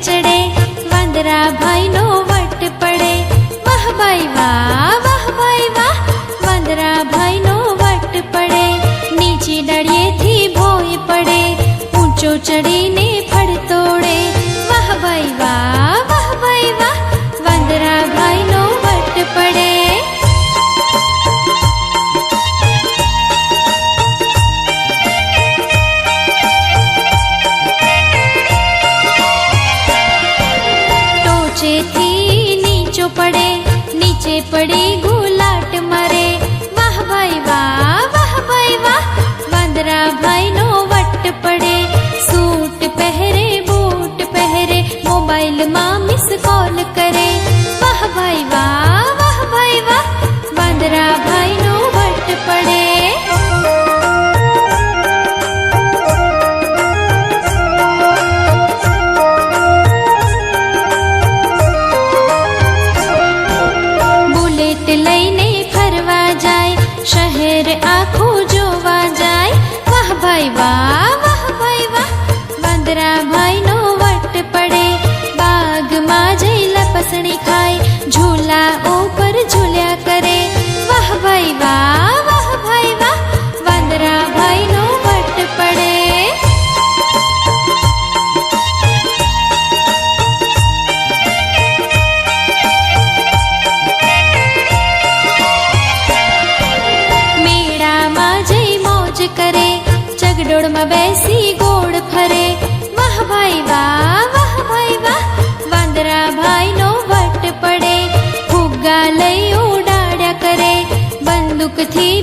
चढ़े, वांदरा भाई know what पड़े। वाह भाई वाह, वाह भाई वाह, वांदरा भाई नो वट पड़े। नीचे डाળીએ થી ભોય પડે, ઊંચો ચડીને ફળ તોડે। વાહ ભાઈ વાહ, વાહ ભાઈ વાહ, વાંદરા ભાઈ નો વટ પડે। पड़े नीचे पड़ी गुलाट मरे। वाह भाई वाह, वाह भाई वाह, वांदरा भाई नो वट पड़े। सूट पहरे, बूट पहरे, मोबाइल मां मिस कॉल करे। वाह भाई वाह, वाह भाई वाह, वांदरा भाई नो वट पड़े। લઈને ફરવા જાય, શહેર આખું જોવા જાય। વાહ ભાઈ વાહ, વાહ ભાઈ વાહ, વાંદરા ભાઈ નો વટ પડે। બાગમાં જઈ લપસણી ખાય, ઝૂલા ઉપર ઝૂલ્યા કરે। વાહ ભાઈ વાહ, વાહ ભાઈ વાહ, વાંદરા ભાઈ નો વટ પડે। करे चगडोળ માં બેસી ગોળ ફરે। વાહ ભાઈ વાહ, વાહ ભાઈ વાહ, વાંદરા ભાઈ નો વટ પડે। ફુગ્ગા લઈ ઉડાડ્યા કરે, બંદૂક થી